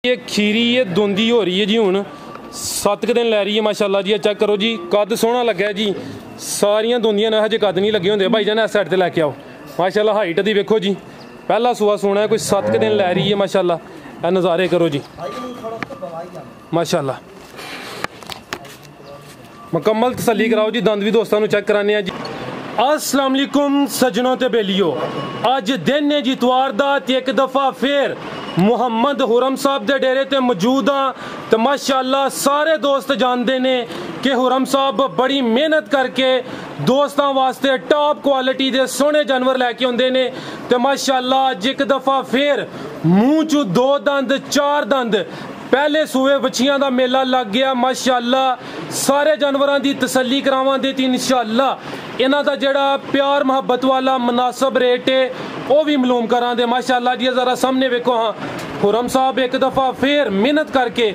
ये खीरी ये धुंदी हो रही है जी हुण 7 दिन लै रही है माशाल्लाह जी। चेक करो जी कद सोहना लग्या जी। सारियां धुंदियां ने हजे कद नहीं लगे होंगे भाई जान इस साइड ते लैके आओ माशाल्लाह। हाइट दी वेखो जी पहला सूआ सोना है कोई 7 दिन लै रही है माशाल्लाह। ए नज़ारे करो जी माशाल्लाह। मुकम्मल तसल्ली कराओ जी। दंद भी दोस्तों चेक कराने जी। अस्सलाम वालेकुम सज्जनों ते बेलियो। अज दिन है जी इतवार दा ते एक दफ़ा फिर मुहम्मद हुरम साहब दे डेरे ते मौजूद हाँ। तो माशाल्लाह सारे दोस्त जानते ने कि हुरम साहब बड़ी मेहनत करके दोस्तों वास्ते टॉप क्वालिटी दे सोहने जानवर लैके आते ने। तो माशाल्लाह अज एक दफ़ा फिर मूँह चू 2 दंद 4 दंद पहले सूए बच्चियां दा मेला लग गया माशाल्लाह। सारे जानवरों की तसल्ली करावांगे ते इंशाल्लाह इन्हां दा जेड़ा प्यार मुहब्बत वाला मुनासब रेट है वह भी मालूम करांगे माशाल्लाह जी। ज़रा सामने वेखो हाँ हुरम साहब एक दफ़ा फिर मेहनत करके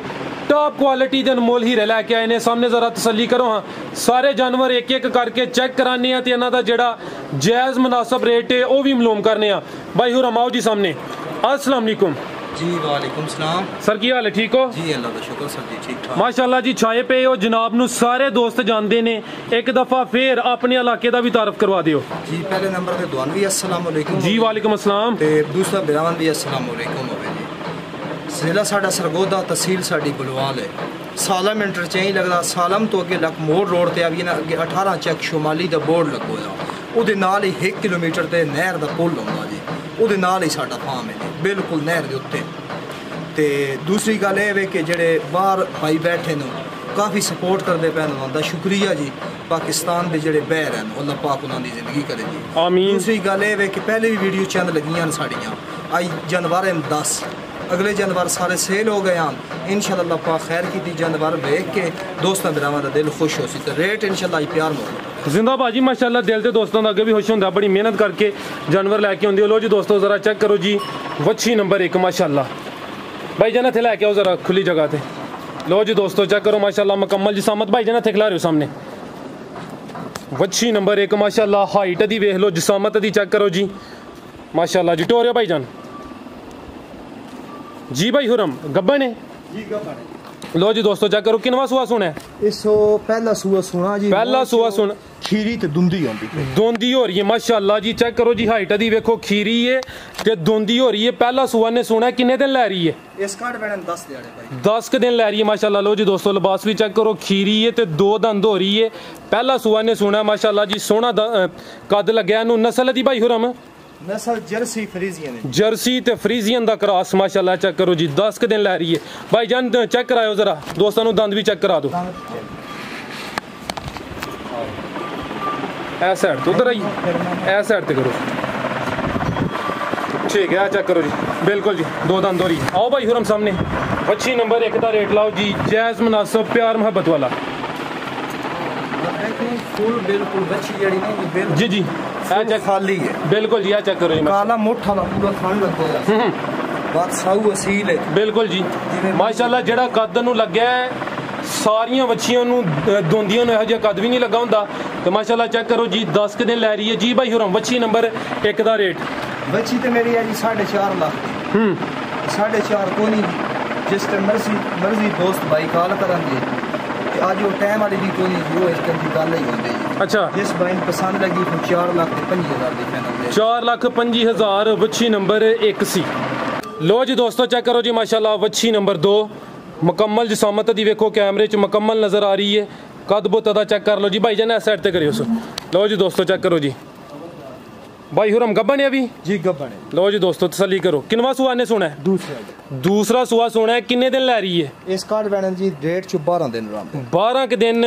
टॉप क्वालिटी के अनमोल हीरे लैके आए ने। सामने ज़रा तसल्ली करो हाँ सारे जानवर एक एक करके चेक कराने ते इन्हां दा जेड़ा जायज़ मुनासब रेट है वह भी मालूम करने। भाई हुरम आओ जी सामने। अस्सलाम वालेकुम जी। वालेकुम सलाम सर की हाल है ठीक हो जी? अल्लाह का शुक्र सर जी ठीक ठाक माशाल्लाह जी। छाए पे हो जनाब नू सारे दोस्त जानते ने। एक दफ़ा फिर अपने इलाके का भी तारफ करवा दियो जी। पहले नंबर पे दुआन भी अस्सलाम वालेकुम जी। वालेकुम अस्सलाम। ते दूसरा बिरावन भी अस्सलाम वालेकुम होवे जी। जिला साडा सरगोदा तहसील साडी बुलवाल है। सालम इंटरचेंज लगदा सालम तो अगे लक मोड़ रोड ते आवी ना अगे 18 चक शुमाली दा बोर्ड लगोया ਉਹਦੇ ਨਾਲ ਹੀ 1 किलोमीटर ਤੇ ਨਹਿਰ ਦਾ ਪੁਲ ਹੁੰਦਾ ਜੀ। ਉਹਦੇ ਨਾਲ ਹੀ ਸਾਡਾ ਫਾਰਮ ਹੈ ਜੀ ਬਿਲਕੁਲ ਨਹਿਰ ਦੇ ਉੱਤੇ। ਤੇ ਦੂਸਰੀ ਗੱਲ ਇਹ ਵੇ ਕਿ ਜਿਹੜੇ ਬਾਹਰ ਭਾਈ ਬੈਠੇ ਨੇ ਕਾਫੀ ਸਪੋਰਟ ਕਰਦੇ ਪਏ ਨੇ ਉਹਨਾਂ ਦਾ ਸ਼ੁਕਰੀਆ ਜੀ। ਪਾਕਿਸਤਾਨ ਦੇ ਜਿਹੜੇ ਬਹਿਰ ਹਨ ਅੱਲਾਹ ਪਾਕ ਉਹਨਾਂ ਦੀ ਜ਼ਿੰਦਗੀ ਕਰੇ ਜੀ ਆਮੀਨ। ਦੂਸਰੀ ਗੱਲ ਇਹ ਵੇ ਕਿ ਪਹਿਲੇ ਵੀ ਵੀਡੀਓ ਚੰਦ ਲੱਗੀਆਂ ਨੇ ਸਾਡੀਆਂ ਅੱਜ ਜਾਨਵਰ ਹਨ 10 अगले जानवर सारे सेल हो गए हैं इंशाअल्लाह पाक खैर की दी जानवर देख के दोस्तों बिरावां दा दिल खुश हो सी तो रेट इंशाअल्लाह प्यार मोहब्बत जिंदा भाजी माशाल्लाह दिल ते दोस्तों दा अगे भी खुश होंदा बड़ी मेहनत करके जानवर लैके आंदे हो। लो जी दोस्तों जरा चेक करो जी वच्छी नंबर 1 माशाल्लाह। भाई जान इत्थे लैके आओ जरा खुली जगह ते। लो जी दोस्तों चेक करो माशाल्लाह मुकम्मल जी सामत भाई जान इत्थे खिला रहे हो सामने वच्छी नंबर 1 माशाल्लाह। हाइट दी वेख लो जिसामत दी चेक करो जी माशाल्लाह जी। टोरियो भाई जान जी। भाई हुरम गब्बन है जी गब्बन है। लो जी दोस्तों चेक करो किनवा सूआ सुना है इसो पहला सूआ सुना जी। पहला सूआ सुन खीरी ते दुंदी होंदी दोंदी हो रही है माशाल्लाह जी। चेक करो जी हाइट दी वेखो खीरी है ते दोंदी हो रही है। पहला सूआ ने सुना है किन्ने दिन लै रही है इस कार्ड मैंने 10 दिहाड़े भाई 10 दिन लै रही है माशाल्लाह। लो जी दोस्तों लिबास भी चेक करो खीरी है ते 2 दंद हो रही है। पहला सूआ ने सुना है माशाल्लाह जी। सोहना कद लग्या नू। नस्ल दी भाई हुरम नस्ल जर्सी फ्रीजियन है। जर्सी ते फ्रीजियन दा क्रॉस माशाल्लाह। चेक करो जी 10 दिन लै रही है। भाई जान चेक कराओ जरा दोस्तों नु दंद भी चेक करा दो। ऐ साइड तो उधर आई ऐ साइड ते करो ठीक है। चेक करो जी बिल्कुल जी 2 दंद हो रही है। आओ भाई हुरम सामने वच्छी नंबर 1 का रेट लाओ जी जायज़ मुनासिब प्यार मोहब्बत वाला फुल बिल्कुल बच्ची जड़ी नहीं जी जी चेक खाली है बिल्कुल जी। चेक करो जी काला मोटा दा पूरा खान लगोया बात साऊ असील है बिल्कुल जी माशाल्लाह। जेड़ा कद नू लग्या है सारियां बच्चियां नू दोंदियां नू इहो जिहा कद भी नहीं लगा हुंदा ते माशाल्लाह। चेक करो जी 10 दिन लै रही है जी। भाई हुरम वच्छी नंबर 1 दा रेट बच्ची ते मेरी है जी 4.5 लाख 4.5 को नहीं जिस टाइम मर्जी दोस्त भाई कॉल करनगे आज वो टाइम वाली भी कोई नहीं वो इस टाइम की गल ही होंदी है। अच्छा जिस भाई पसंद लगी फिर 4,25,000 दी फाइनल 4,25,000 वच्छी नंबर 1 सी। लो जी दोस्तों चेक करो जी माशाल्लाह वच्छी नंबर 2 मुकम्मल जिसामत दी वेखो कैमरे च मुकम्मल नज़र आ रही है। कद बुत दा चेक कर लो जी। भाई जान इस साइड ते करियो सो। लो जी दोस्तों चेक करो जी भाई हुरम गब्बन है अभी जी गब्बन है। लो जी दोस्तों तसल्ली करो किनवा सूआ ने सुना है दूसरा सूआ सुना है किन्ने दिन लै रही है इस कार्ड बैनर जी डेट च 12 दिन रहंदे 12 के दिन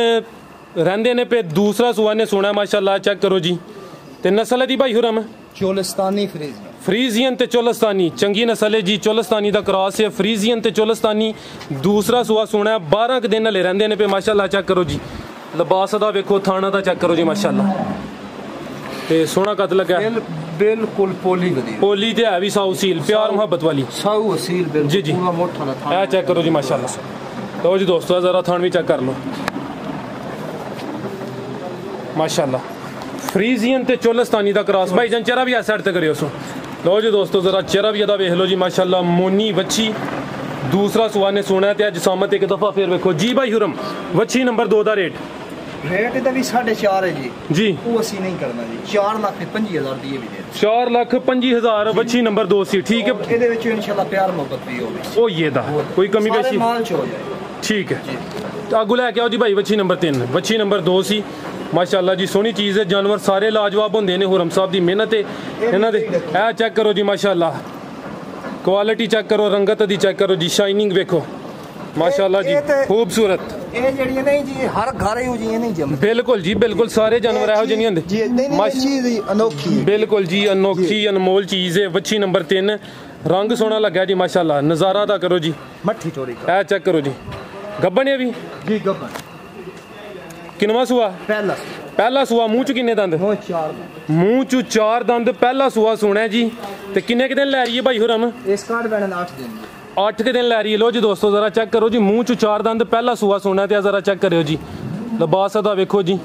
रहंदे ने पे दूसरा सूआ ने सुना है माशाल्लाह। चेक करो जी ते नस्ल दी भाई हुरम चोलिस्तानी फ्रीजियन ते चोलिस्तानी चंगी नस्ल है जी। चोलिस्तानी दा क्रॉस है फ्रीजियन ते चोलिस्तानी। दूसरा सूआ सुना है 12 के दिन हले रहंदे ने पे माशाल्लाह। चेक करो जी लिबास दा वेखो थाना दा चेक करो जी माशाल्लाह ते सोहना कद लगा बिल्कुल पोली ते है भी साऊ सील प्यार मोहब्बत वाली साऊ असील बिल्कुल जी जी पूरा मोटा ना था। चेक करो जी माशाल्लाह। लो जी दोस्तों जरा थान भी चेक कर लो माशाल्लाह। फ्रीजियन ते चोलिस्तानी दा क्रॉस भाई जान चेहरा भी इस साइड ते करियो सो। लो जी दोस्तों जरा चेहरा भी अदा वेख लो जी माशाल्लाह। मोनी वच्छी दूसरा सुआ ने सोना है अज सामत एक दफा फिर वेखो जी भाई हुरम वच्छी नंबर 2 का रेट ਇਹਦਾ ਵੀ 4.5 ਹੈ जी ਉਹ ਅਸੀਂ ਨਹੀਂ ਕਰਨਾ ਜੀ 4,25,000 ਦੀ ਇਹ ਵੀ ਦੇ 4,25,000 वच्छी नंबर 2 सी ठीक है ਇਹਦੇ ਵਿੱਚ ਇਨਸ਼ਾਅੱਲਾ ਪਿਆਰ ਮੁਹੱਬਤ ਵੀ ਹੋਵੇ ओ ये दा कोई कमी ਸਾਰੇ पेशी ਮਾਲ ਚ ਹੋ ਜਾਏ ठीक है आगू लैके आओ जी भाई वच्छी नंबर 3 वच्छी नंबर 2 सी माशाअल्लाह जी सोहनी चीज़ है जानवर सारे लाजवाब होंगे ने हुरम साहब की मेहनत है इन्हां दे ए चेक करो जी माशाअल्लाह क्वालिटी चेक करो रंगत दी चेक करो जी शाइनिंग वेखो माशाअल्लाह जी खूबसूरत ਇਹ ਜਿਹੜੀਆਂ ਨਹੀਂ ਜੀ ਹਰ ਘਰ ਹੀ ਹੋਜੀਆਂ ਨਹੀਂ ਜਮ बिल्कुल जी बिल्कुल सारे जानवर ਇਹੋ ਜਿਹੇ ਨਹੀਂ ਹੁੰਦੇ ਜੀ ਨਹੀਂ ਚੀਜ਼ ਅਨੋਖੀ ਹੈ बिल्कुल जी अनोखी अनमोल चीज़ है वच्छी नंबर 3 रंग सोहना लगा जी माशाअल्लाह नज़ारा दा करो जी मट्ठी चोरी ए चेक करो जी गब्बन है भी जी गब्बन किनवा सुआ पहला सुआ मूँह च किन्ने दंद मूँह च 4 दंद पहला सुआ सोना है जी ते किन्ने दिन लै रही है भाई हुरम इस कार्ड बैठन 8 दिन 8 के दिन लै रही है लो जी दोस्तों जरा चेक करो जी मूँह च 4 दंद पहला सुआ सोना है जरा चेक करो जी लिबास अदा वेखो जी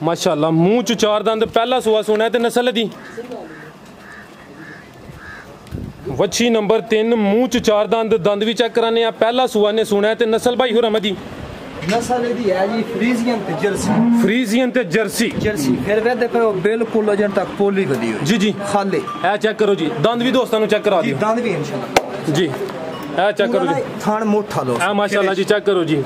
माशाअल्लाह मूँह च 4 दंद पहला सुआ सोना है ते नस्ल दी वच्छी नंबर 3 मूँह च 4 दंद भी चेक कराने पहला सुआ ने सोना है ते नस्ल भाई हुरम दी नस्ल दी है जी फ्रीजियन ते जर्सी फिर वेदे पे बिल्कुल अजन तक पोली वदी जी जी खाली ए चेक करो जी दंद भी दोस्तों चेक करा दियो दंद भी इंशाल्लाह जी ए चेक करो जी थान मोटा लो ए माशाअल्लाह जी चेक करो जी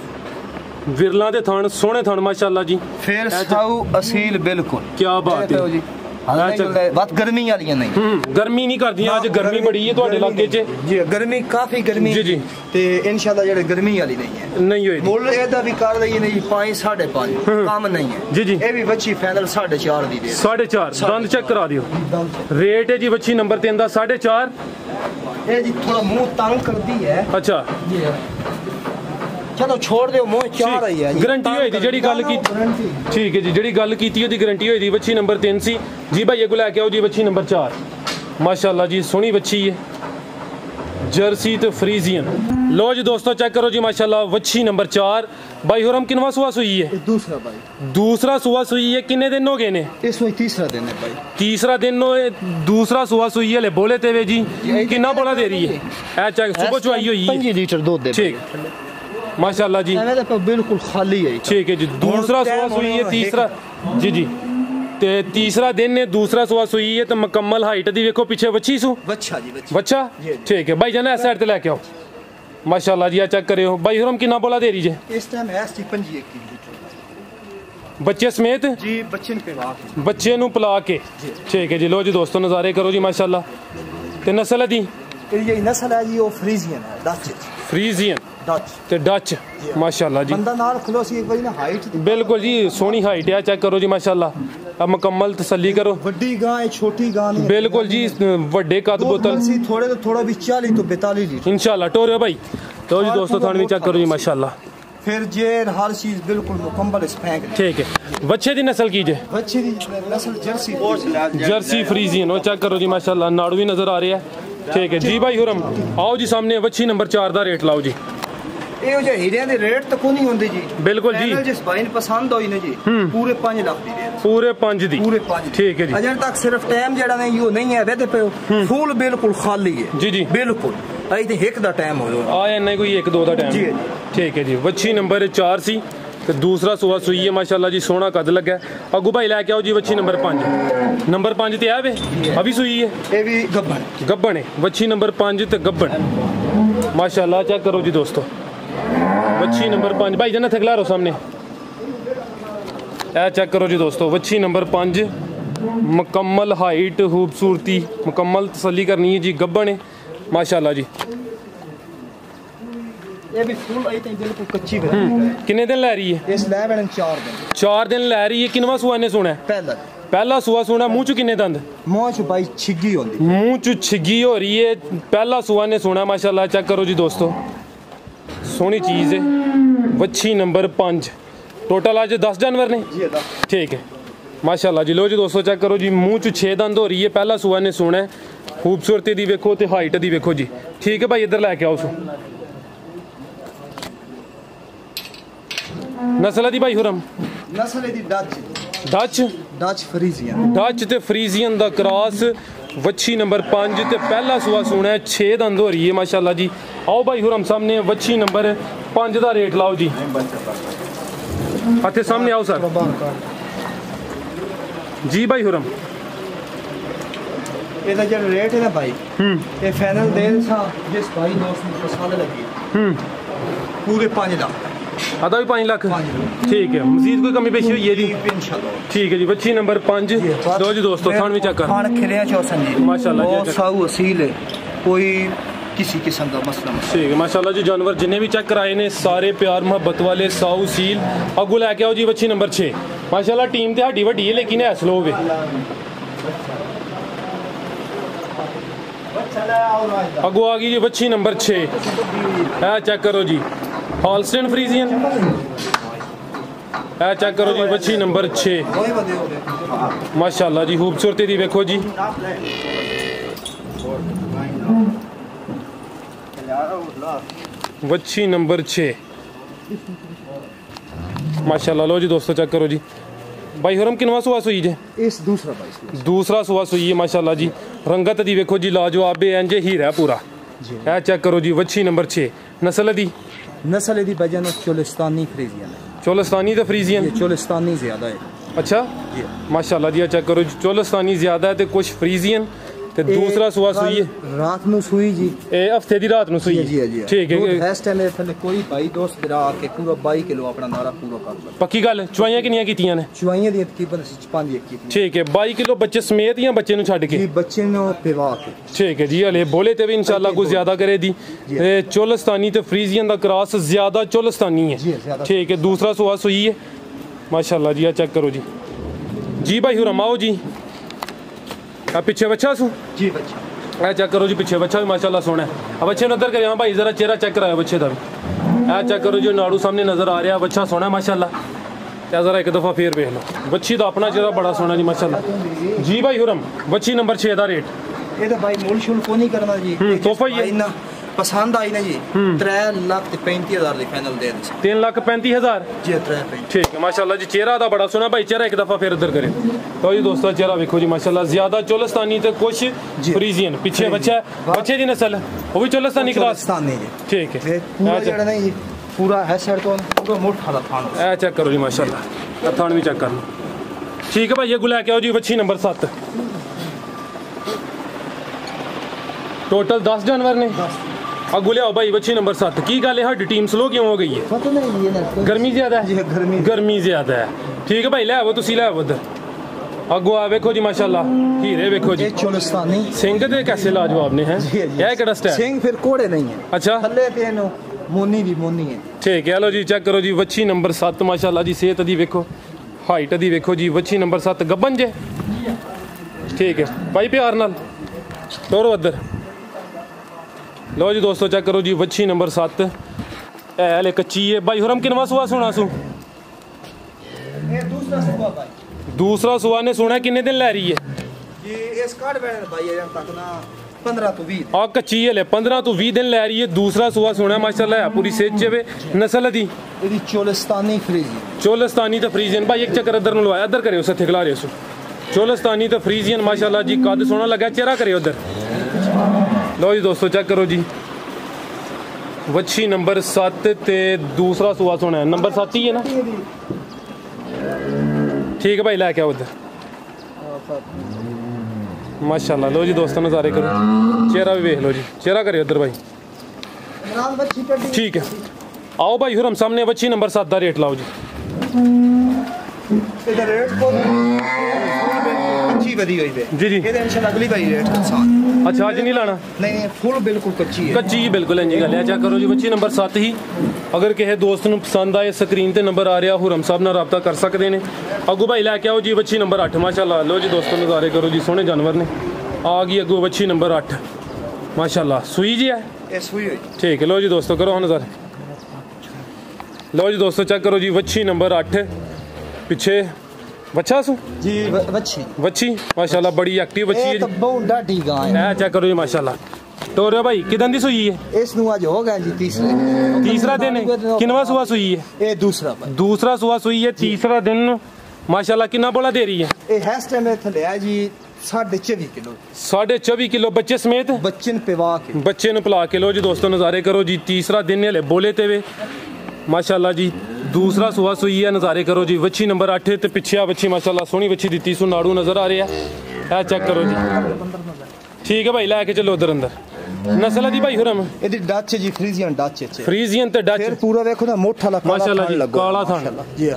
विरला दे थान सोहने थान माशाअल्लाह जी फिर साऊ असील बिल्कुल क्या बात है जी बात गर्मी वाली नहीं गर्मी नहीं करदी आज गर्मी बड़ी है ਤੁਹਾਡੇ ਇਲਾਕੇ 'ਚ जी गर्मी काफी गर्मी जी जी ते इंशाल्लाह जेड़े गर्मी वाली नहीं है नहीं होई मुल एदा भी कर रही नहीं 5 5.5 कम नहीं है जी जी ये भी वच्छी फाइनल 4.5 दी दे 4.5 दंद चेक करा दियो रेट है जी वच्छी नंबर 3 ਦਾ 4.5 ये जी थोड़ा मुंह तंग कर दी है अच्छा जी चलो छोड़ दो मुंह 4 ही है गारंटी होई दी जेड़ी गल की ठीक है जी जेड़ी गल कीती ओदी गारंटी होई दी वच्छी नंबर 3 सी जी भाई अगो लेके आओ जी वच्छी नंबर 4 माशाअल्लाह जी सोहनी वच्छी है जर्सी ते फ्रीजियन लो जी दोस्तों चेक करो जी माशाअल्लाह वच्छी नंबर 4 भाई हुरम किनवा सुआ सुई है दूसरा भाई दूसरा सुआ सुई है किन्ने दिन हो गए ने इसमें तीसरा दिन है भाई तीसरा दिन होए दूसरा सुआ सुई है ले बोले तेवे जी किन्ना बोला दे रही है ए चेक सुबह चुआई होई है 5 लीटर दूध दे ठीक माशाअल्लाह जी बिल्कुल खाली है ठीक है जी दूसरा सुआ सुई है तीसरा जी जी ते तीसरा दिन है दूसरा सुआ सुई है तो मुकम्मल हाइट दी देखो पीछे वच्छी सु बच्चा जी बच्चा ठीक है भाई जान इस साइड ते लेके आओ माशाअल्लाह जी चेक करियो भाई हुरम कितना बोला दे रही है इस टाइम है 5 बच्चे समेत जी बच्चे नु पिला के ठीक है जी लो जी दोस्तों नज़ारे करो जी माशाअल्लाह ते नस्ल दी ये नस्ल है जी वो फ्रीजियन है फ्रीजियन ते डच माशाअल्लाह जी बंदा नाल खलो सी एक बारी ना हाइट बिल्कुल जी सोहनी हाइट है चेक करो जी माशाअल्लाह अब मुकम्मल तसल्ली करो बड़ी गां है छोटी गां नहीं बिल्कुल जी वड्डे कद बोतल सी थोड़े तो थोड़ा भी 40 तो 42 लीटर इंशाल्लाह टोरियो भाई तो जी दोस्तों थान भी चेक करो जी माशाअल्लाह फिर जेर हर चीज बिल्कुल मुकम्मल स्पैंक ठीक है बच्चे दी नस्ल कीजिए बच्चे दी नस्ल जर्सी फ्रीजियन वो चेक करो जी माशाअल्लाह नाड़ू भी नजर आ रहे हैं ठीक है जी भाई हुरम आओ जी सामने वच्छी नंबर 4 ਦਾ रेट लाओ जी ਇਹ ਜੋ ਹੀਰਿਆਂ ਦੇ ਰੇਟ ਤੱਕ ਨਹੀਂ ਹੁੰਦੀ ਜੀ ਬਿਲਕੁਲ ਜੀ ਜਿਸ ਭਾਈ ਨੂੰ ਪਸੰਦ ਹੋਈ ਨਾ ਜੀ ਪੂਰੇ 5 ਲੱਖ ਦੀ ਦੇ ਪੂਰੇ 5 ਦੀ ਪੂਰੇ 5 ਠੀਕ ਹੈ ਜੀ ਅਜੇ ਤੱਕ ਸਿਰਫ ਟਾਈਮ ਜਿਹੜਾ ਨਹੀਂ ਉਹ ਨਹੀਂ ਹੈ ਵੇਦੇ ਪਿਓ ਫੁੱਲ ਬਿਲਕੁਲ ਖਾਲੀ ਹੈ ਜੀ ਜੀ ਬਿਲਕੁਲ ਅਜੇ ਤੇ ਇੱਕ ਦਾ ਟਾਈਮ ਹੋਇਆ ਆ ਇੰਨਾ ਕੋਈ 1 2 ਦਾ ਟਾਈਮ ਜੀ ਠੀਕ ਹੈ ਜੀ ਵੱਛੀ ਨੰਬਰ 4 ਸੀ ਤੇ ਦੂਸਰਾ ਸੂਆ ਸੂਈ ਹੈ ਮਾਸ਼ਾਅੱਲਾ ਜੀ ਸੋਹਣਾ ਕੱਦ ਲੱਗਾ ਅੱਗੂ ਭਾਈ ਲੈ ਕੇ ਆਓ ਜੀ ਵੱਛੀ ਨੰਬਰ 5 ਨੰਬਰ 5 ਤੇ ਆਵੇ ਅਭੀ ਸੂਈ ਹੈ ਇਹ ਵੀ ਗੱਬਣ ਹੈ ਵੱਛੀ ਨੰਬਰ 5 ਤੇ ਗੱਬਣ ਮਾਸ਼ਾਅੱਲਾ ਚੈੱਕ ਕਰੋ ਜੀ ਦੋਸਤੋ वच्छी नंबर 5 भाई जाना थकला रहो सामने ए चेक करो जी दोस्तों वच्छी नंबर 5 मुकम्मल हाइट खूबसूरती मुकम्मल तसल्ली करनी है जी गब्बन है माशाल्लाह जी ये भी फुल आई थे बिल्कुल कच्ची कितने दिन लै रही है इस लै मैडम 4 दिन लै रही है किनवा सुआ ने सुना है पहला सुआ सुना मुंह च किन्ने दंद मुंह च भाई छिग्गी होंदी मुंह च छिग्गी हो रही है पहला सुआ ने सुना माशाल्लाह चेक करो जी दोस्तों सोहनी चीज़ है वच्छी नंबर 5 टोटल आज 10 जानवर ने ठीक है माशाल्लाह जी लो जी दोस्तों चेक करो जी मुंह च 6 दंद हो रही है पहला सुआ ने सोना है खूबसूरती दी वेखो ते हाइट दी वेखो जी ठीक है भाई इधर लैके आओ सो नस्ल दी भाई हुरम नस्ल दी डच ते फ्रीजियन दा क्रॉस वच्छी नंबर 5 ते पहला सुआ सोना है 6 दंद हो रही है माशाल्लाह जी आओ भाई हुरम सामने वच्छी नंबर 5 का रेट लाओ जी। अच्छे सामने आओ सर जी। भाई हुरम ਇਹਦਾ ਜਿਹੜਾ ਰੇਟ ਹੈ ਨਾ ਭਾਈ ਇਹ ਫਾਈਨਲ ਦੇ ਜਿਸ ਭਾਈ ਦੋਸਤ ਨੂੰ ਪਸੰਦ ਲੱਗੀ पूरे 5 लाख आधा भी 5 लाख। ठीक है, मजीद कोई कमी पेशी हुई है जी? ठीक है जी। वच्छी नंबर 5 दो जी दोस्तों, थान भी चेक कर। थान खिलिया चौसन जी माशाल्लाह जी, साऊ असील है, कोई किसी किस्म का मसला नहीं। ठीक है माशाल्लाह जी। जानवर जिन्हें भी चेक कराए ने सारे प्यार मोहब्बत वाले साऊ सील। अगू लैके आओ जी वच्छी नंबर 6। माशाल्लाह टीम तो साडी वड्डी है लेकिन है स्लो वे। अगू आ गई जी वच्छी नंबर 6। है चेक करो जी, हॉलस्टाइन फ्रीजियन। है चेक करो जी वच्छी नंबर 6। माशाल्लाह जी खूबसूरती दी देखो जी। वच्छी नंबर 6 माशाल्लाह। लो जी दोस्तों चेक करो जी। भाई हुरम किनवा सुहा सुई जे? इस दूसरा सुहा सुई है माशाल्लाह जी। रंगत दी देखो जी लाजवाब इंज हीरा पूरा। है चेक करो जी वच्छी नंबर 6। नस्ल दी बजन चोलिस्तानी फ्रीजियन है। चोलिस्तानी तो फ्रीजियन चोलिस्तानी ज्यादा है। अच्छा माशाल्लाह जी। चेक करो जी चोलिस्तानी ज्यादा है तो कुछ फ्रीजियन। ते दूसरा सुहा सुई है रात नु सुई जी, ए हफ्ते दी रात नु सुई है। ठीक है, इस टाइम थले कोई भाई दोस्त फिरा के पूरा 22 किलो अपना नारा पूरा कर लो। पक्की गल। चुवाइयां कितनियां कीतियां ने? चुवाइयां दी तकरीबन 5 की। ठीक है, 22 किलो बच्चे समेत या बच्चे नु छड्ड के? जी बच्चे नु पिवा के। ठीक है जी। हले बोले ते भी इंशाल्लाह कुछ ज्यादा करे दी। चोलिस्तानी ते फ्रीजियन दा क्रॉस ज्यादा चोलिस्तानी है। ठीक है, दूसरा सुहा सुई है माशाल्लाह जी। चेक करो जी। जी भाई हुरम आओ जी। पीछे बच्चा सू जी बच्चा। चेक करो जी पीछे बच्चा भी माशाल्लाह सोना है। अब बच्चे ने उधर करें। हाँ भाई जरा चेहरा चेक कराया बच्चे का भी। चेक करो जी नाड़ू सामने नजर आ रहा। बच्चा सोना है माशाल्लाह। जरा एक दफ़ा फिर वेख लो बच्ची का अपना चेहरा बड़ा सोना जी माशाल्लाह। जी भाई हुरम वच्छी नंबर 6 का रेट? ये तो भाई मूल शुल को नहीं करना जी, तोहफा ही है। पसंद आई ना जी 3,35,000 की फाइनल दे दे। 3,35,000 जी 3,35,000। ठीक है माशाल्लाह जी। चेहरा दा बड़ा सोना भाई। चेहरा एक दफ़ा फिर उधर करें तो जी दोस्तों चेहरा देखो जी माशाल्लाह। ज्यादा चोलिस्तानी तो कुछ फ्रीजियन। पीछे बच्चा बच्चे की नस्ल वो भी चोलिस्तानी क्रॉस। ठीक है पूरा है सर तो पूरा मोटा वाला थान। चेक करो जी माशाल्लाह। थान भी चेक कर लो। ठीक है भाई ये गुला क्या हो जी वच्छी नंबर 7। टोटल 10 जानवर ने। अगू लियाओ भाई वच्छी नंबर 7। की गल है हड्डी टीम स्लो क्यों हो गई है? गर्मी ज्यादा है। गर्मी ज्यादा है। ठीक है भाई ले आओ तुसी ले आओ उधर। अगू आ वेखो जी माशाल्लाह हीरे वेखो जी। चोलिस्तानी सिंह दे कैसे लाजवाब ने हैं। यह केड़ा स्टाइल? सिंह फिर कोड़े नहीं है। अच्छा थल्ले ते नो मोनी भी मोनी है। ठीक है लो जी चेक करो जी वच्छी नंबर 7 माशाल्लाह जी। सेहत दी वेखो, हाइट दी वेखो जी। वच्छी नंबर 7 गब्बन जे। ठीक है भाई प्यार नाल तोरो उधर। लो जी दोस्तों चेक करो जी वच्छी नंबर 7 है हले कच्ची है। भाई हुरम किनवा सुहा सुना सू? दूसरा सुहा ने सुना किन्ने दिन लै रही है? ये इस कार्ड भाई तक ना 15 तो 20। हाँ कच्ची है 15 तो 20 दिन लै रही है। दूसरा सुहा सुना माशाल्लाह है पूरी सेज वे। नस्ल दी चोलिस्तानी फ्रीजियन। चोलिस्तानी तो फ्रीजियन भाई एक चक्कर इधर लवाया इधर करे उसे खिला रहे उस चोलिस्तानी तो फ्रीजियन माशाल्लाह जी। कद सोना लगा चेहरा करे उधर। लो जी दोस्तों चेक करो जी वच्छी नंबर 7 ते दूसरा सुहा सोना है। नंबर 7 ही है ना? ठीक है भाई लै क्या उधर माशाल्लाह। लो जी दोस्तों नज़ारे करो चेहरा भी वेख लो जी। चेहरा करे उधर भाई। ठीक है आओ भाई हुरम सामने वच्छी नंबर 7 का रेट लाओ जी। जी जी अगली भाई रेट। अच्छा आज नहीं लाना? नहीं फुल बिल्कुल कच्ची है। कच्ची बिल्कुल इंजी गल है। चेक करो जी वच्छी नंबर 7 ही। अगर किसी दोस्त नूं पसंद आए स्क्रीन ते नंबर आ रहा हुरम साहब नाल राबता कर सकते हैं। अगू भाई लैके आओ जी वच्छी नंबर 8 माशाल्लाह। लो जी दोस्तों नज़ारे करो जी सोहने जानवर ने। आ गई अगू वच्छी नंबर 8 माशाल्लाह। सुई जी है? ठीक है लो जी दोस्तों करो नज़ारे। लो जी दोस्तों चेक करो जी वच्छी नंबर 8 पीछे बच्चा सू जी वच्छी माशाल्लाह बड़ी एक्टिव बच्ची है जी। बहुत डाटी गाय है। चेक करो जी माशाल्लाह। तो रे भाई किदन दी सुई है? इस नु आज हो गया जी तीसरा दिन है। किनवा सुहा सुई है? ये दूसरा सुहा सुई है। तीसरा दिन माशाल्लाह कितना बोला दे रही है? ये हैस्ट टाइम थले है जी 24.5 किलो 24.5 किलो बच्चे समेत बच्चे ने पिवा के बच्चे ने पिला के लो जी दोस्तों नज़ारे करो जी। तीसरा दिन हले बोले ते वे माशाल्लाह जी। दूसरा सुहा सुई है नज़ारे करो जी। वच्छी नंबर 8 ते पिछे वच्छी माशाल्लाह सोहनी वच्छी दी सू नाड़ू नज़र आ रहा है चेक करो जी। ठीक है भाई लैके चलो उधर अंदर। नस्ल दी भाई हुरम एदी डच जी फ्रीजियन डच फ्रीजियन ते डच फिर पूरा देखो ना मोटा ला माशाल्लाह जी काला थान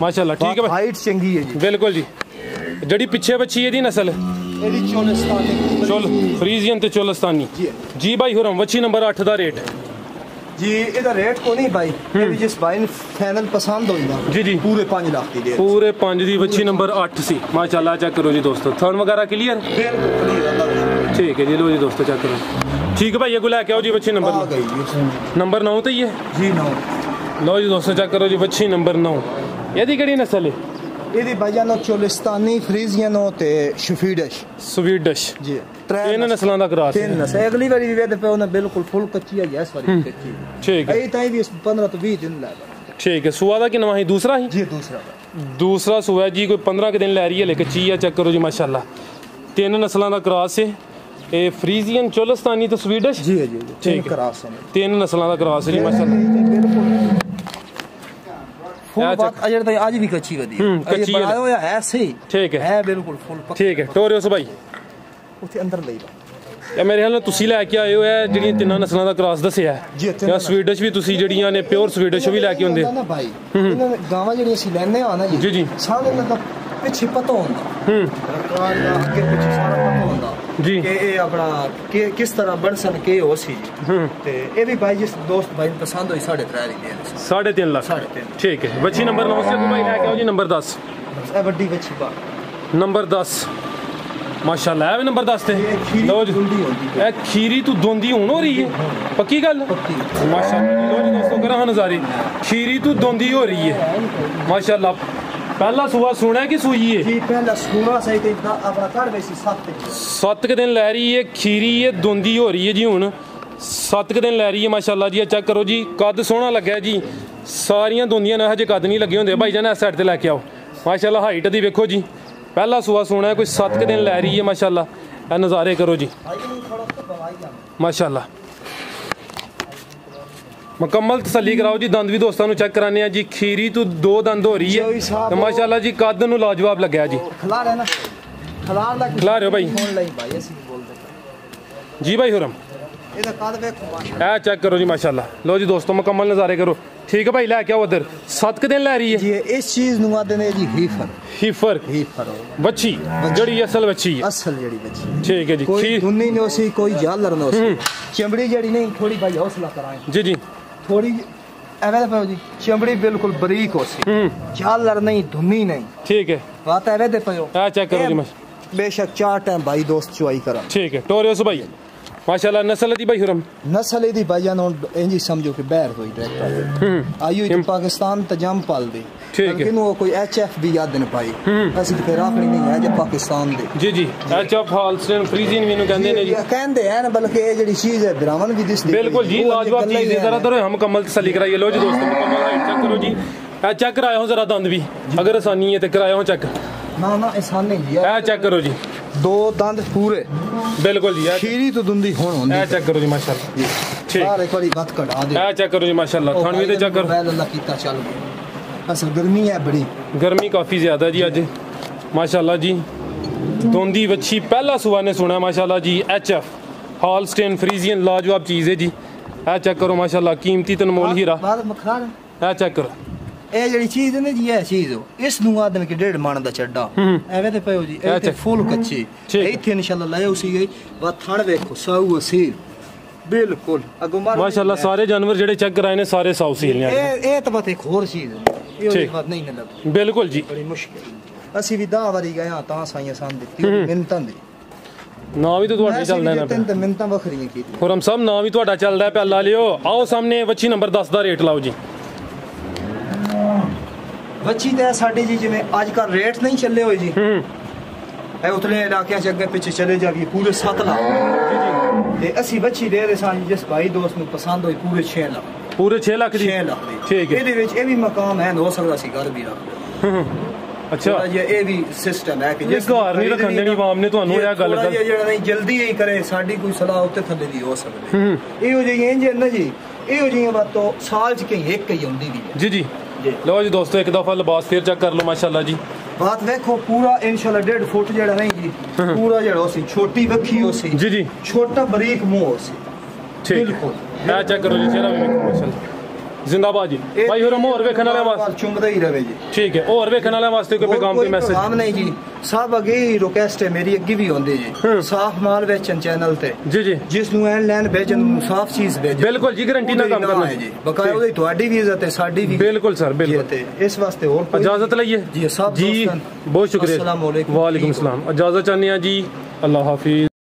माशाल्लाह ठीक है हाइट चंगी है जी बिल्कुल जी। जड़ी पिछे बच्ची एदी नस्ल एदी चोलिस्तानी चोल फ्रीजियन ते चोलिस्तानी जी भाई हुरम वच्छी नंबर 8 दा रेट जी एदा रेट को नहीं भाई ये भी जिस भाई ने फाइनल पसंद होई ना जी जी पूरे 5 लाख दी दे पूरे 5 दी वच्छी नंबर 8 सी माशाल्लाह चेक करो जी दोस्तों। थन वगैरह क्लियर बिल्कुल क्लियर ठीक है जी। लो जी दोस्तों चेक करो ठीक है भाई ये गुला क्या हो जी वच्छी नंबर 9 तो ये जी 9 लो जी दोस्तों चेक करो जी वच्छी नंबर 9 एदी केड़ी नस्ल है एदी भाईजानो चोलिस्तानी फ्रीजियनो ते स्वीडिश जी तीन नस्लों दा क्रॉस तीन नस्ल अगली बारी वेद पे उन्हें बिल्कुल फुल कच्ची है इस बारी कच्ची ठीक है ए ताई भी 15 तो 20 दिन ला ठीक है। सुआ दा कि नवा ही दूसरा ही जी दूसरा सुआ जी कोई 15 के दिन लै रही है ले कच्ची है चेक करो जी माशाल्लाह। तीन नस्लों दा क्रॉस है ए फ्रीजियन चोलिस्तानी तो स्वीडिश जी ठीक क्रॉस है तीन नस्लों दा क्रॉस है जी माशाल्लाह। फुल बात अजर तक आज भी कच्ची वदी कच्ची है बनायो या ऐसे ही ठीक है बिल्कुल फुल ठीक है। टोरियो से भाई उथे अंदर ले ਇਹ ਮੇਰੇ ਖਿਆਲ ਨਾਲ ਤੁਸੀਂ ਲੈ ਕੇ ਆਏ ਹੋ ਇਹ ਜਿਹੜੀਆਂ ਤਿੰਨਾਂ ਨਸਲਾਂ ਦਾ ਕ੍ਰਾਸ ਦੱਸਿਆ ਜਾਂ ਸਵੀਡਿਸ਼ ਵੀ ਤੁਸੀਂ ਜਿਹੜੀਆਂ ਨੇ ਪਿਓਰ ਸਵੀਡਿਸ਼ ਵੀ ਲੈ ਕੇ ਆਉਂਦੇ ਨਾ ਭਾਈ ਇਹਨਾਂ ਗਾਵਾਂ ਜਿਹੜੀਆਂ ਅਸੀਂ ਲੈਣੇ ਆ ਨਾ ਜੀ ਸਾਨੂੰ ਇਹਨਾਂ ਦਾ ਪਿੱਛੇ ਪਤਾ ਹੁੰਦਾ ਰਕਾਰ ਦਾ ਅੱਗੇ ਪਿੱਛੇ ਸਾਰਾ ਪਤਾ ਹੁੰਦਾ ਜੀ ਕਿ ਇਹ ਆਪਣਾ ਕਿਸ ਤਰ੍ਹਾਂ ਬਣ ਸਨ ਕੇ ਹੋ ਸੀ ਤੇ ਇਹ ਵੀ ਭਾਈ ਜਿਸ ਦੋਸਤ ਭਾਈ ਨੂੰ ਪਸੰਦ ਹੋਈ 3.5 ਦੀ ਦੇ 3.5 ਲੱਖ ਠੀਕ ਹੈ। ਬੱਚੀ ਨੰਬਰ 9 ਸੇ ਭਾਈ ਲੈ ਕੇ ਆਓ ਜੀ ਨੰਬਰ 10 ਇਹ ਵੱਡੀ ਬੱਚੀ ਬਾ ਨੰਬਰ 10 माशाल्लाह है नंबर 10 ते लो जी ए खीरी तू दोंदी हुन हो रही है पक्की गल माशाल्लाह लो जी दोस्तों करा नजारे खीरी तू दोंदी हो रही है माशाल्लाह। पहला सुबह सुना है कि सूई है जी पहला सुना सही ते अपना काट वैसी 7 के दिन लै रही है खीरी है दोंदी हो रही है जी हुन 7 के दिन लै रही है माशाल्लाह जी। चेक करो जी कद सोहना लग्या जी सारियां दोंदियां ने हजे कद नहीं लगे होंदे भाई जान इस साइड ते लैके आओ माशाल्लाह हाइट दी वेखो जी पहला सुबह सोना है कोई 7 के दिन लै रही है माशाल्लाह। ए नज़ारे करो जी माशाल्लाह मुकम्मल तसल्ली कराओ जी। दंद भी दोस्तों चेक कराने जी खीरी तो 2 दंद हो रही है तो माशाल्लाह जी कद नूं लाजवाब लग्या जी। खिला रहे हो भाई जी भाई हुरम ए चेक करो जी माशाल्लाह। लो जी दोस्तों मुकम्मल नज़ारे करो ठीक है भाई लै क्या उधर 7 के दिन लै रही है जी इस चीज नु आदे ने जी हीफर बच्ची जड़ी असल बच्ची है असल जड़ी बच्ची ठीक है जी कोई धुन्नी नो सी कोई जालर नो सी चमड़ी जड़ी नहीं थोड़ी भाई हौसला कराएं जी थोड़ी एवे दे जी चमड़ी बिल्कुल बारीक हो सी जालर नहीं धुन्नी नहीं ठीक है बात एवे दे पयो आ चेक करो जी बेशक 4 टाइम भाई दोस्त चुआई करा ठीक है टोरियो से भाई माशाल्लाह नस्ल दी भाई हुरम नस्ल दी भाईजान इंजी समझो कि बैर हुई डायरेक्ट आयु तो पाकिस्तान तजम पाल दी ठीक है लेकिन वो कोई एचएफ भी याद नहीं पाई असि तो फिर आखनी नहीं है जे पाकिस्तान दे जी एचएफ हॉलस्टेन फ्रीजियन भी नु कहंदे ने जी कहंदे हैं बल्कि ये जेडी चीज है ब्राह्मण भी दिस बिल्कुल जी लाजवाब चीज है जरा जरा हम मुकम्मल तसल्ली कराइए। लो जी दोस्तों मुकम्मल हाइट चेक करो जी ए चेक कराया हो जरा दंद भी अगर आसानी है तो कराया हो चेक ना आसान नहीं है ए चेक करो जी 2 दंद पूरे बिल्कुल जी खीरी तो दुंदी होन होंदी ए चेक करो जी माशाल्लाह ठीक सारे कोई बात कटा दे ए चेक करो जी माशाल्लाह थान भी ते चेक करो अल्लाह कीता चल असल गर्मी है बड़ी गर्मी काफी ज्यादा जी आज माशाल्लाह जी। दोंदी बच्ची पहला सुबह ने सुना माशाल्लाह जी एचएफ हॉलस्टेन फ्रीजियन लाजवाब चीज है जी। ए चेक करो माशाल्लाह कीमती तनमोल हीरा ए चेक करो ਇਹ ਜਿਹੜੀ ਚੀਜ਼ ਨੇ ਜੀ ਇਹ ਚੀਜ਼ ਇਸ ਨੂੰ ਆਦਨ ਕੇ 1.5 ਮਣ ਦਾ ਚੱਡਾ ਐਵੇਂ ਤੇ ਪਿਓ ਜੀ ਇਹ ਤੇ ਫੁੱਲ ਕੱਚੀ ਇੱਥੇ ਇਨਸ਼ਾਅੱਲਾ ਲੈ ਉਸੀ ਗਈ ਬਾ ਥਣ ਵੇਖੋ ਸਾਊ ਅਸੀਲ ਬਿਲਕੁਲ ਅਗੋ ਮਾਸ਼ਾਅੱਲਾ ਸਾਰੇ ਜਾਨਵਰ ਜਿਹੜੇ ਚੈੱਕ ਕਰਾਏ ਨੇ ਸਾਰੇ ਸਾਊ ਸੀਲ ਨੇ ਇਹ ਤਾਂ ਬਤ ਇੱਕ ਹੋਰ ਚੀਜ਼ ਇਹ ਉਹਦੀ ਬਾਤ ਨਹੀਂ ਲੱਗ ਬਿਲਕੁਲ ਜੀ ਬੜੀ ਮੁਸ਼ਕਿਲ ਅਸੀਂ ਵੀ 10 ਵਾਰੀ ਗਏ ਹਾਂ ਤਾਂ ਸਾਈਆਂ ਸਾਨ ਦਿੱਤੀ ਮਿੰਤਾਂ ਦੀ ਨਾ ਵੀ ਤੁਹਾਡੇ ਚੱਲਦਾ ਨਾ ਤਿੰਨ ਮਿੰਤਾਂ ਵੱਖਰੀਆਂ ਕੀਤੀ ਹੁਰਮ ਸਾਹਿਬ ਨਾ ਵੀ ਤੁਹਾਡਾ ਚੱਲਦਾ ਪਿਆ ਲਾ ਲਿਓ ਆਓ ਸਾਹਮਣੇ ਵੱਛੀ ਨੰਬਰ 10 ਦਾ ਰੇਟ ਲਾਓ ਜੀ। ਬੱਚੀ ਤੇ ਸਾਡੀ ਜੀ ਜਿਵੇਂ ਅੱਜ ਕੱਲ ਰੇਟ ਨਹੀਂ ਚੱਲੇ ਹੋਏ ਜੀ ਇਹ ਉਤਲੇ ਇਲਾਕਿਆਂ ਚ ਅੱਗੇ ਪਿੱਛੇ ਚਲੇ ਜਾਵੀਏ ਪੂਰੇ 7 ਲੱਖ ਜੀ ਤੇ ਅਸੀਂ ਬੱਚੀ ਦੇ ਰਹੇ ਸਾਂ ਜਿਸ ਭਾਈ ਦੋਸਤ ਨੂੰ ਪਸੰਦ ਹੋਈ ਪੂਰੇ 6 ਲੱਖ ਦੀ 6 ਲੱਖ ਦੀ ਠੀਕ ਹੈ ਇਹਦੇ ਵਿੱਚ ਇਹ ਵੀ ਮਕਾਮ ਹੈ ਹੋ ਸਕਦਾ ਸੀ ਘਰ ਵੀ ਰੱਖ अच्छा ये भी सिस्टम है कि ये घर नहीं रखन देनी आवाम ने ਤੁਹਾਨੂੰ ਇਹ ਗੱਲ ਕਰ ਜਿਹੜਾ ਨਹੀਂ ਜਲਦੀ ਹੀ ਕਰੇ ਸਾਡੀ ਕੋਈ ਸਲਾਹ ਉੱਤੇ ਥੱਲੇ ਦੀ ਹੋ ਸਕਦੀ ਇਹੋ ਜਿਹੀ ਇੰਜ ਨਾ ਜੀ ਇਹੋ ਜਿਹੀਆਂ ਬਾਤੋਂ ਸਾਲ ਚ ਕਈ ਇੱਕ ਹੀ ਆਉਂਦੀ ਦੀ ਜੀ ਜੀ ਲਓ ਜੀ ਦੋਸਤੋ ਇੱਕ ਦਫਾ ਲਿਬਾਸ ਫੇਰ ਚੈੱਕ ਕਰ ਲਓ ਮਾਸ਼ਾਅੱਲਾ ਜੀ बात देखो पूरा इंशाल्लाह 1.5 फुट जेड़ा नहीं जी पूरा जेड़ा सी छोटी वखी हो सी जी जी छोटा बारीक मुंह हो सी ठीक बिल्कुल मैं चेक करो जी चेहरा भी देखो माशाल्लाह जिंदाबाद जी भाई होर मोर वेखन वाले वास्ते चुमदा ही रहे जी ठीक है और वेखन वाले वास्ते कोई पैगाम कोई मैसेज पैगाम नहीं जी सब अगे रिक्वेस्ट है मेरी अगे भी होंदे जी साफ माल बेचन चैनल ते जी जी जिस नु एन लैन भेजन साफ चीज भेज बिल्कुल जी गारंटी ना काम करना है जी बकाया ओदी ਤੁਹਾਡੀ भी इज्जत है साडी भी बिल्कुल सर बिल्कुल इस वास्ते और इजाजत लइए जी सब जी बहुत शुक्रिया अस्सलाम वालेकुम वालेकुम सलाम इजाजत चाहने हैं जी अल्लाह हाफिज।